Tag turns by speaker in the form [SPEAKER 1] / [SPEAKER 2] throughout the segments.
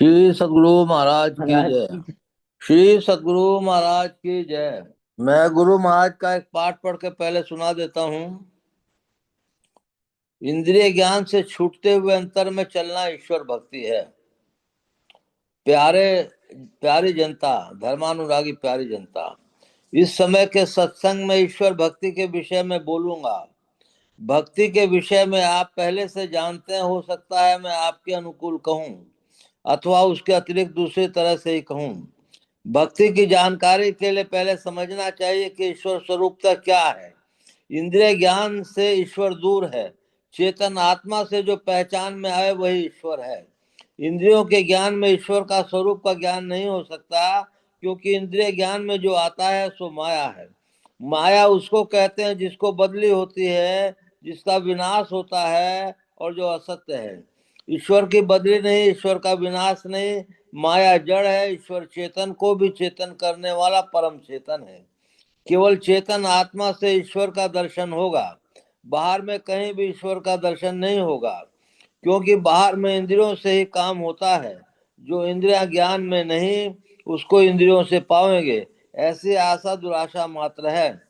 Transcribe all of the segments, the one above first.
[SPEAKER 1] श्री सद्गुरु महाराज की
[SPEAKER 2] महाराज
[SPEAKER 1] जय।
[SPEAKER 2] की
[SPEAKER 1] श्री सद्गुरु महाराज की जय। मैं गुरु महाराज का एक पाठ पढ़ के पहले सुना देता हूँ। इंद्रिय ज्ञान से छूटते हुए अंतर में चलना ईश्वर भक्ति है। प्यारे प्यारी जनता, धर्मानुरागी प्यारी जनता, इस समय के सत्संग में ईश्वर भक्ति के विषय में बोलूंगा। भक्ति के विषय में आप पहले से जानते हैं, हो सकता है मैं आपके अनुकूल कहूँ अथवा उसके अतिरिक्त दूसरी तरह से ही कहूँ। भक्ति की जानकारी के लिए पहले समझना चाहिए कि ईश्वर स्वरूपता क्या है। इंद्रिय ज्ञान से ईश्वर दूर है। चेतन आत्मा से जो पहचान में आए वही ईश्वर है। इंद्रियों के ज्ञान में ईश्वर का स्वरूप का ज्ञान नहीं हो सकता, क्योंकि इंद्रिय ज्ञान में जो आता है सो माया है। माया उसको कहते हैं जिसको बदली होती है, जिसका विनाश होता है और जो असत्य है। ईश्वर की बदली नहीं, ईश्वर का विनाश नहीं। माया जड़ है, ईश्वर चेतन को भी चेतन करने वाला परम चेतन है। केवल चेतन आत्मा से ईश्वर का दर्शन होगा। बाहर में कहीं भी ईश्वर का दर्शन नहीं होगा, क्योंकि बाहर में इंद्रियों से ही काम होता है। जो इंद्रिया ज्ञान में नहीं, उसको इंद्रियों से पाएंगे, ऐसी आशा दुराशा मात्र है।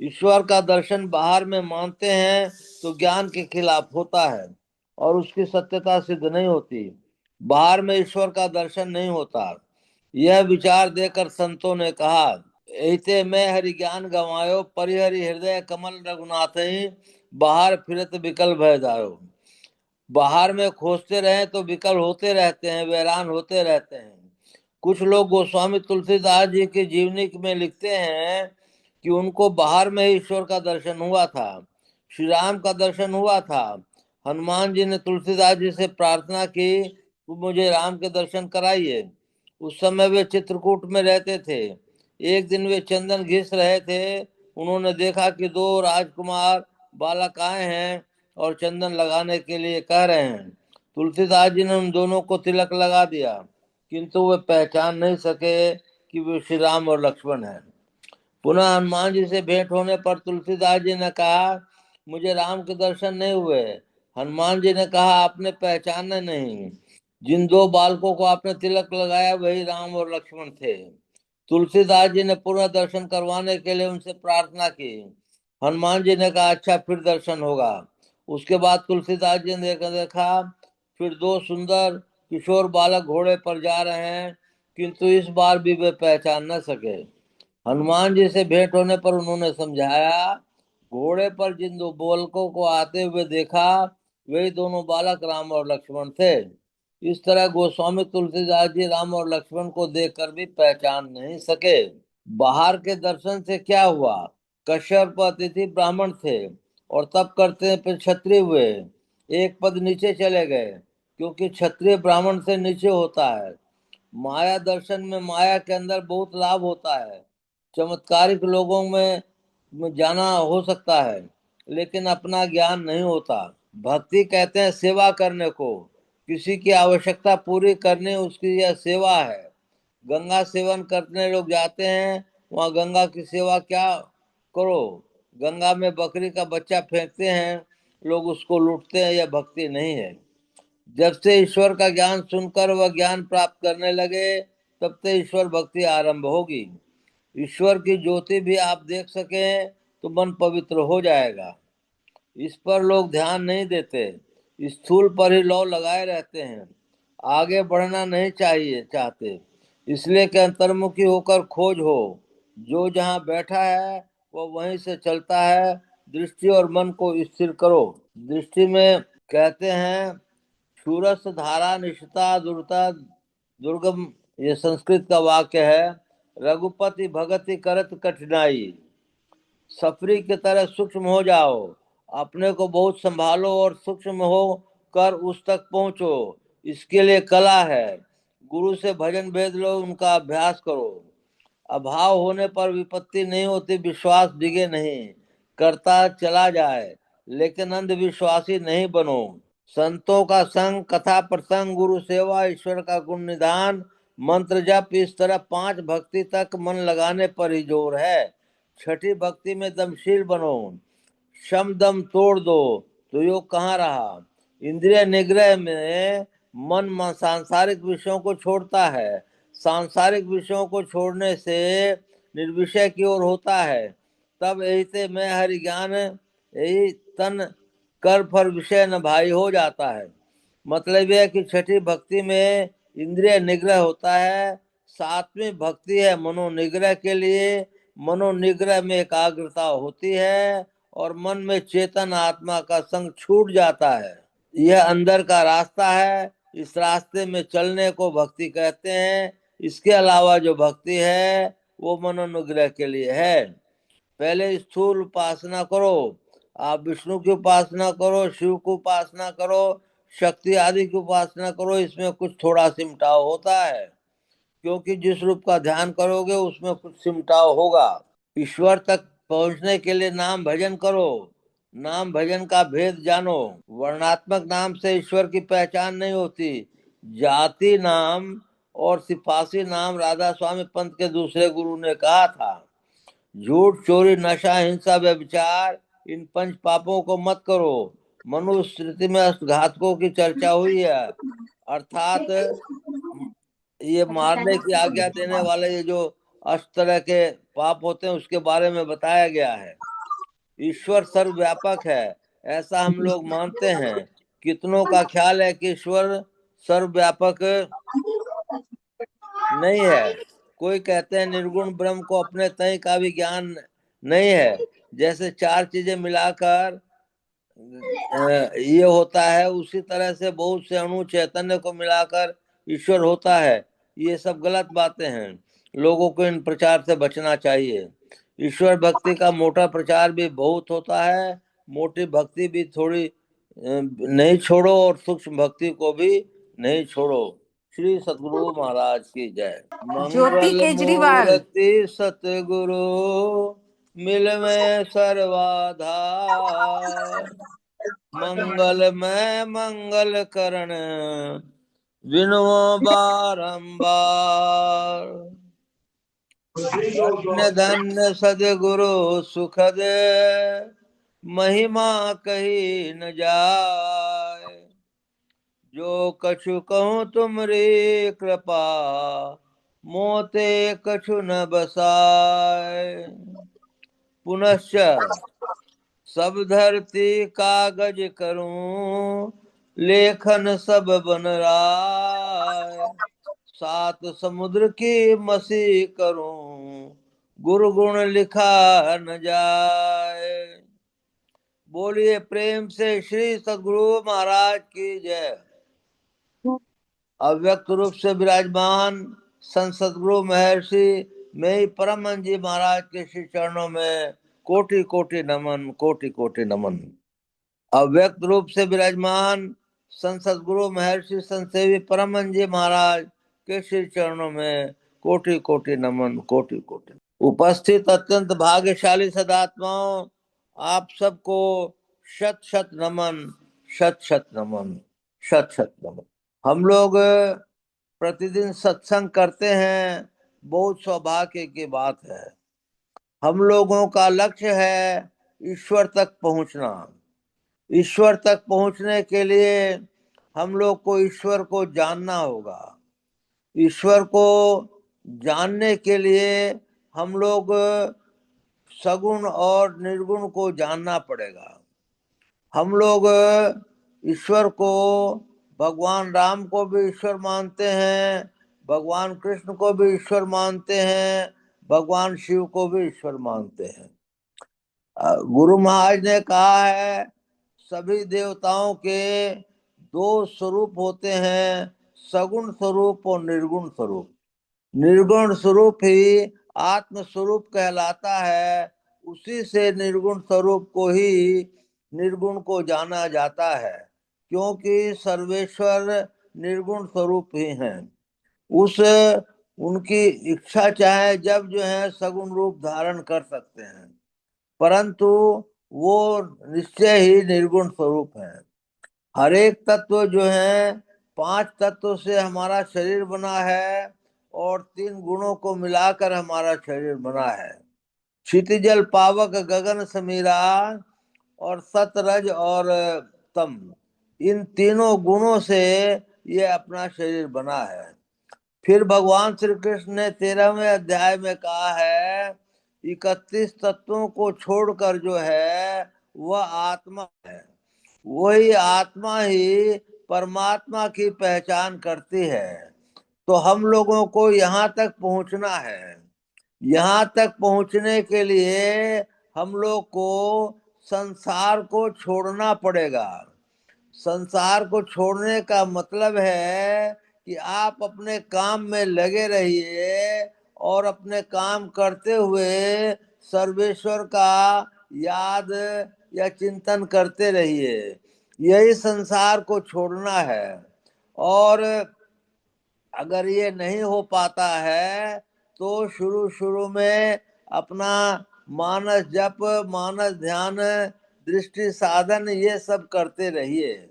[SPEAKER 1] ईश्वर का दर्शन बाहर में मानते हैं तो ज्ञान के खिलाफ होता है और उसकी सत्यता सिद्ध नहीं होती। बाहर में ईश्वर का दर्शन नहीं होता। यह विचार देकर संतों ने कहा, ऐते में हरि ज्ञान गवायो, परिहरि हृदय कमल रघुनाथ, बाहर फिरत विकल भय जायो। बाहर में खोजते रहे तो विकल होते रहते हैं, वैरान होते रहते हैं। कुछ लोग गोस्वामी तुलसीदास जी की जीवनी में लिखते हैं कि उनको बाहर में ही ईश्वर का दर्शन हुआ था। श्री राम का दर्शन हुआ था। हनुमान जी ने तुलसीदास जी से प्रार्थना की, मुझे राम के दर्शन कराइए। उस समय वे चित्रकूट में रहते थे। एक दिन वे चंदन घिस रहे थे। उन्होंने देखा कि दो राजकुमार बालक आए हैं और चंदन लगाने के लिए कह रहे हैं। तुलसीदास जी ने उन दोनों को तिलक लगा दिया, किंतु वे पहचान नहीं सके कि वे श्री राम और लक्ष्मण हैं। पुनः हनुमान जी से भेंट होने पर तुलसीदास जी ने कहा, मुझे राम के दर्शन नहीं हुए। हनुमान जी ने कहा, आपने पहचाना नहीं। जिन दो बालकों को आपने तिलक लगाया वही राम और लक्ष्मण थे। तुलसीदास जी ने पुनः दर्शन करवाने के लिए उनसे प्रार्थना की। हनुमान जी ने कहा, अच्छा फिर दर्शन होगा। उसके बाद तुलसीदास जी ने देखा, फिर दो सुंदर किशोर बालक घोड़े पर जा रहे हैं, किंतु इस बार भी वे पहचान न सके। हनुमान जी से भेंट होने पर उन्होंने समझाया, घोड़े पर जिन दो बालकों को आते हुए देखा वही दोनों बालक राम और लक्ष्मण थे। इस तरह गोस्वामी तुलसीदास जी राम और लक्ष्मण को देखकर भी पहचान नहीं सके। बाहर के दर्शन से क्या हुआ? कश्यप अतिथि ब्राह्मण थे और तप करते फिर क्षत्रिय हुए। एक पद नीचे चले गए, क्योंकि क्षत्रिय ब्राह्मण से नीचे होता है। माया दर्शन में माया के अंदर बहुत लाभ होता है। चमत्कारिक लोगों में जाना हो सकता है, लेकिन अपना ज्ञान नहीं होता। भक्ति कहते हैं सेवा करने को, किसी की आवश्यकता पूरी करने, उसकी यह सेवा है। गंगा सेवन करने लोग जाते हैं, वहां गंगा की सेवा क्या करो। गंगा में बकरी का बच्चा फेंकते हैं, लोग उसको लूटते हैं, यह भक्ति नहीं है। जब से ईश्वर का ज्ञान सुनकर वह ज्ञान प्राप्त करने लगे, तब से ईश्वर भक्ति आरंभ होगी। ईश्वर की ज्योति भी आप देख सकें तो मन पवित्र हो जाएगा। इस पर लोग ध्यान नहीं देते, स्थूल पर ही लौ लगाए रहते हैं। आगे बढ़ना नहीं चाहिए चाहते, इसलिए कि अंतर्मुखी होकर खोज हो। जो जहाँ बैठा है वह वहीं से चलता है। दृष्टि और मन को स्थिर करो। दृष्टि में कहते हैं, शूरस धारा निष्ठा दुर्ता दुर्गम, ये संस्कृत का वाक्य है। रघुपति भगति करत कठिनाई, सफरी की तरह सूक्ष्म हो जाओ। अपने को बहुत संभालो और सूक्ष्म हो कर उस तक पहुंचो। इसके लिए कला है। गुरु से भजन भेद लो, उनका अभ्यास करो। अभाव होने पर विपत्ति नहीं होती, विश्वास डिगे नहीं, करता चला जाए, लेकिन अंधविश्वासी नहीं बनो। संतों का संग, कथा प्रसंग, गुरु सेवा, ईश्वर का गुण निधान, मंत्र जप, इस तरह 5 भक्ति तक मन लगाने पर ही जोर है। छठी भक्ति में दमशील बनो। शम दम तोड़ दो तो योग कहाँ रहा। इंद्रिय निग्रह में मन सांसारिक विषयों को छोड़ता है। सांसारिक विषयों को छोड़ने से निर्विषय की ओर होता है। तब यही से मैं हरि ज्ञान यही तन कर फर विषय न भाई हो जाता है। मतलब यह है कि छठी भक्ति में इंद्रिय निग्रह होता है। सातवीं भक्ति है मनोनिग्रह के लिए। मनोनिग्रह में एकाग्रता होती है और मन में चेतन आत्मा का संग छूट जाता है। यह अंदर का रास्ता है। इस रास्ते में चलने को भक्ति कहते हैं। इसके अलावा जो भक्ति है वो मनोनुग्रह के लिए है। पहले स्थूल उपासना करो। आप विष्णु की उपासना करो, शिव की उपासना करो, शक्ति आदि की उपासना करो। इसमें कुछ थोड़ा सिमटाव होता है, क्योंकि जिस रूप का ध्यान करोगे उसमें कुछ सिमटाव होगा। ईश्वर तक पहुंचने के लिए नाम भजन करो। नाम भजन का भेद जानो। वर्णात्मक नाम से ईश्वर की पहचान नहीं होती। जाति नाम और सिफासी नाम राधा स्वामी पंत के दूसरे गुरु ने कहा था। झूठ, चोरी, नशा, हिंसा, व्यभिचार, इन पंच पापों को मत करो। मनुस्मृति में अष्टघातकों की चर्चा हुई है। अर्थात ये मारने की आज्ञा देने वाले ये जो अष्ट तरह के पाप होते हैं उसके बारे में बताया गया है। ईश्वर सर्वव्यापक है, ऐसा हम लोग मानते हैं। कितनों का ख्याल है कि ईश्वर सर्वव्यापक नहीं है। कोई कहते हैं निर्गुण ब्रह्म को अपने तय का भी ज्ञान नहीं है। जैसे चार चीजें मिलाकर ये होता है, उसी तरह से बहुत से अणु चैतन्य को मिलाकर ईश्वर होता है। ये सब गलत बातें हैं। लोगों को इन प्रचार से बचना चाहिए। ईश्वर भक्ति का मोटा प्रचार भी बहुत होता है। मोटी भक्ति भी थोड़ी नहीं छोड़ो और सूक्ष्म भक्ति को भी नहीं छोड़ो। श्री सतगुरु महाराज की जय।
[SPEAKER 2] ज्योति
[SPEAKER 1] मंगल
[SPEAKER 2] केजरीवाल।
[SPEAKER 1] मूर्ति सतगुरु मिल में सर्वाधार। मंगल में मंगल करण विनुओ बारंबार। धन्य धन्य सदगुरु सुखद महिमा कही न जाय। जो कछु कहूँ तुमरी कृपा मोते कछु न बसाय। पुनश्च सब धरती कागज करूं लेखन सब बन राय। सात समुद्र की मसी करूं गुरु गुण लिखा न जाए। बोलिए प्रेम से श्री सद्गुरु महाराज की जय। अव्यक्त रूप से विराजमान संत सद्गुरु महर्षि में परम जी महाराज के श्री चरणों में कोटि कोटि नमन, कोटि कोटि नमन। अव्यक्त रूप से विराजमान संत सद्गुरु महर्षि संत सेवी परम जी महाराज के श्री चरणों में कोटि कोटि नमन, कोटि कोटि। उपस्थित अत्यंत भाग्यशाली सदात्माओं, आप सबको शत शत नमन, शत शत नमन, शत शत नमन। हम लोग प्रतिदिन सत्संग करते हैं, बहुत सौभाग्य की बात है। हम लोगों का लक्ष्य है ईश्वर तक पहुंचना। ईश्वर तक पहुंचने के लिए हम लोग को ईश्वर को जानना होगा। ईश्वर को जानने के लिए हम लोग सगुण और निर्गुण को जानना पड़ेगा। हम लोग ईश्वर को, भगवान राम को भी ईश्वर मानते हैं, भगवान कृष्ण को भी ईश्वर मानते हैं, भगवान शिव को भी ईश्वर मानते हैं। गुरु महाराज ने कहा है सभी देवताओं के दो स्वरूप होते हैं, सगुण स्वरूप और निर्गुण स्वरूप। निर्गुण स्वरूप ही आत्म स्वरूप कहलाता है। उसी से निर्गुण स्वरूप को ही निर्गुण को जाना जाता है, क्योंकि सर्वेश्वर निर्गुण स्वरूप ही हैं। उस उनकी इच्छा चाहे जब जो है सगुण रूप धारण कर सकते हैं, परंतु वो निश्चय ही निर्गुण स्वरूप है। हर एक तत्व जो है, पांच तत्व से हमारा शरीर बना है और तीन गुणों को मिलाकर हमारा शरीर बना है। क्षितिजल पावक गगन समीरा और सतरज और तम, इन तीनों गुणों से ये अपना शरीर बना है। फिर भगवान श्री कृष्ण ने 13वें अध्याय में कहा है 31 तत्वों को छोड़कर जो है वह आत्मा है, वही आत्मा ही परमात्मा की पहचान करती है। तो हम लोगों को यहाँ तक पहुंचना है। यहाँ तक पहुंचने के लिए हम लोग को संसार को छोड़ना पड़ेगा। संसार को छोड़ने का मतलब है कि आप अपने काम में लगे रहिए और अपने काम करते हुए सर्वेश्वर का याद या चिंतन करते रहिए। यही संसार को छोड़ना है। और अगर ये नहीं हो पाता है तो शुरू शुरू में अपना मानस जप, मानस ध्यान, दृष्टि साधन ये सब करते रहिए।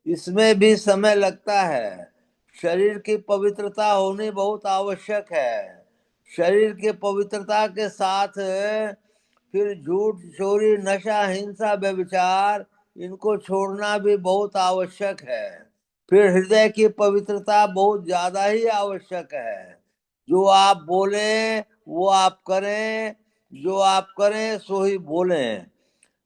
[SPEAKER 1] इसमें भी समय लगता है। शरीर की पवित्रता होनी बहुत आवश्यक है। शरीर की पवित्रता के साथ फिर झूठ, चोरी, नशा, हिंसा, व्यभिचार इनको छोड़ना भी बहुत आवश्यक है। फिर हृदय की पवित्रता बहुत ज्यादा ही आवश्यक है। जो आप बोलें वो आप करें, जो आप करें सो ही बोलें।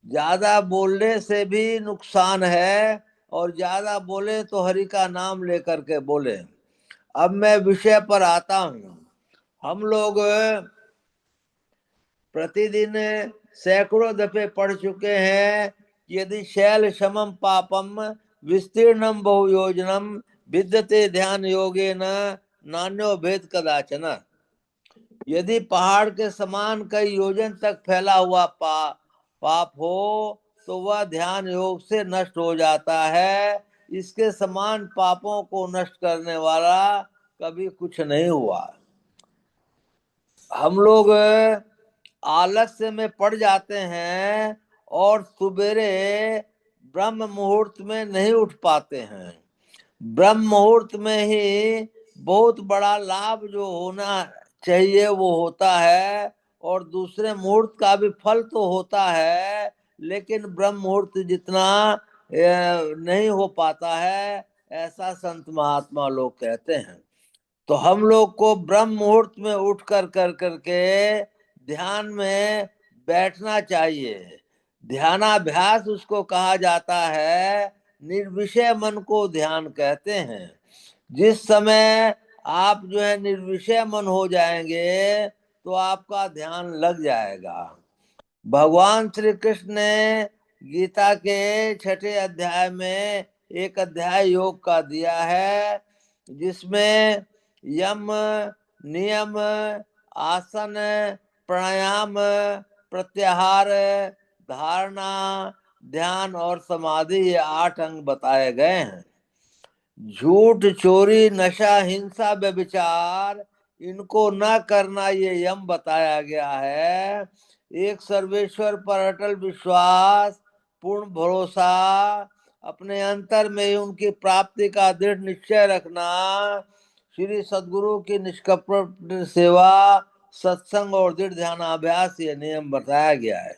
[SPEAKER 1] ज्यादा बोलने से भी नुकसान है, और ज्यादा बोले तो हरि का नाम लेकर के बोले। अब मैं विषय पर आता हूँ। हम लोग प्रतिदिन सैकड़ों दफे पढ़ चुके हैं, यदि शैल समम पापम विस्तीर्णम बहुयोजनम विद्यते ध्यान योगेन नान्यो भेद कदाचन। यदि पहाड़ के समान कई योजन तक फैला हुआ पाप हो तो वह ध्यान योग से नष्ट हो जाता है। इसके समान पापों को नष्ट करने वाला कभी कुछ नहीं हुआ। हम लोग आलस्य में पड़ जाते हैं और सुबेरे ब्रह्म मुहूर्त में नहीं उठ पाते हैं। ब्रह्म मुहूर्त में ही बहुत बड़ा लाभ जो होना चाहिए वो होता है, और दूसरे मुहूर्त का भी फल तो होता है, लेकिन ब्रह्म मुहूर्त जितना नहीं हो पाता है, ऐसा संत महात्मा लोग कहते हैं। तो हम लोग को ब्रह्म मुहूर्त में उठ कर करके ध्यान में बैठना चाहिए। ध्यानाभ्यास उसको कहा जाता है। निर्विषय मन को ध्यान कहते हैं। जिस समय आप जो है निर्विषय मन हो जाएंगे तो आपका ध्यान लग जाएगा। भगवान श्री कृष्ण ने गीता के 6ठे अध्याय में एक अध्याय योग का दिया है, जिसमें यम, नियम, आसन, प्राणायाम, प्रत्याहार, धारणा, ध्यान और समाधि, ये 8 अंग बताए गए हैं। झूठ, चोरी, नशा, हिंसा, व्यभिचार इनको न करना ये यम बताया गया है। एक सर्वेश्वर पर अटल विश्वास, पूर्ण भरोसा, अपने अंतर में उनकी प्राप्ति का दृढ़ निश्चय रखना, श्री सद्गुरु की निष्कपट सेवा, सत्संग और दृढ़ ध्यानाभ्यास ये नियम बताया गया है।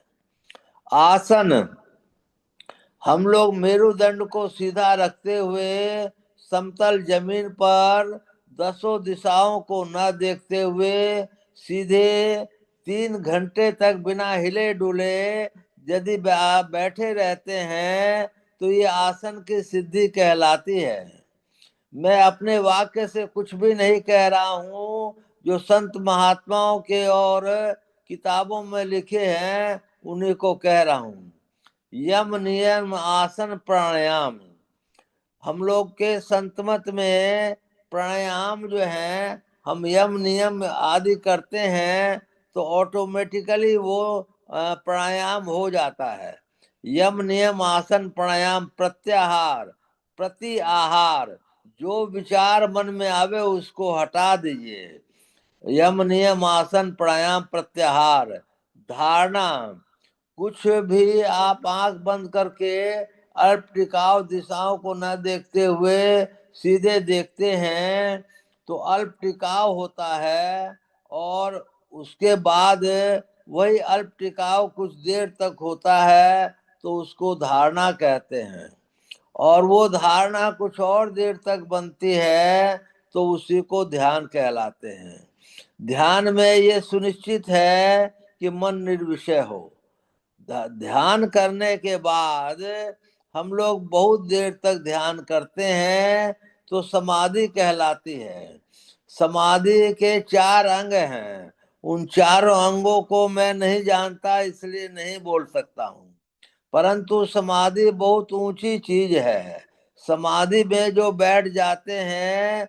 [SPEAKER 1] आसन, हम लोग मेरुदंड को सीधा रखते हुए समतल जमीन पर 10 दिशाओं को न देखते हुए सीधे 3 घंटे तक बिना हिले डुले यदि बैठे रहते हैं तो ये आसन की सिद्धि कहलाती है। मैं अपने वाक्य से कुछ भी नहीं कह रहा हूँ, जो संत महात्माओं के और किताबों में लिखे हैं उन्हीं को कह रहा हूँ। यम, नियम, आसन, प्राणायाम, हम लोग के संतमत में प्राणायाम जो है, हम यम नियम आदि करते हैं तो ऑटोमेटिकली वो प्राणायाम हो जाता है। यम, नियम, आसन, प्राणायाम, प्रत्याहार, प्रति आहार, जो विचार मन में आवे उसको हटा दीजिए। यम, नियम, आसन, प्राणायाम, प्रत्याहार, धारणा, कुछ भी आप आंख बंद करके अल्प टिकाव दिशाओं को न देखते हुए सीधे देखते हैं तो अल्प टिकाव होता है, और उसके बाद वही अल्प टिकाव कुछ देर तक होता है तो उसको धारणा कहते हैं। और वो धारणा कुछ और देर तक बनती है तो उसी को ध्यान कहलाते हैं। ध्यान में ये सुनिश्चित है कि मन निर्विषय हो। ध्यान करने के बाद हम लोग बहुत देर तक ध्यान करते हैं तो समाधि कहलाती है। समाधि के 4 अंग हैं। उन चारों अंगों को मैं नहीं जानता इसलिए नहीं बोल सकता हूँ, परंतु समाधि बहुत ऊंची चीज है। समाधि में जो बैठ जाते हैं,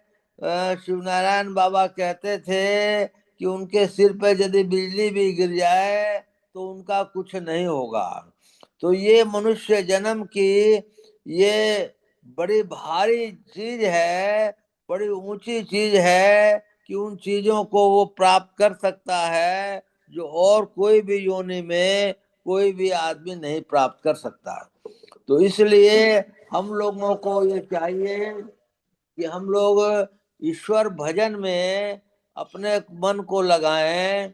[SPEAKER 1] शिवनारायण बाबा कहते थे कि उनके सिर पे यदि बिजली भी गिर जाए तो उनका कुछ नहीं होगा। तो ये मनुष्य जन्म की ये बड़ी भारी चीज है, बड़ी ऊंची चीज है कि उन चीजों को वो प्राप्त कर सकता है जो और कोई भी योनि में कोई भी आदमी नहीं प्राप्त कर सकता। तो इसलिए हम लोगों को ये चाहिए कि हम लोग ईश्वर भजन में अपने मन को लगाएं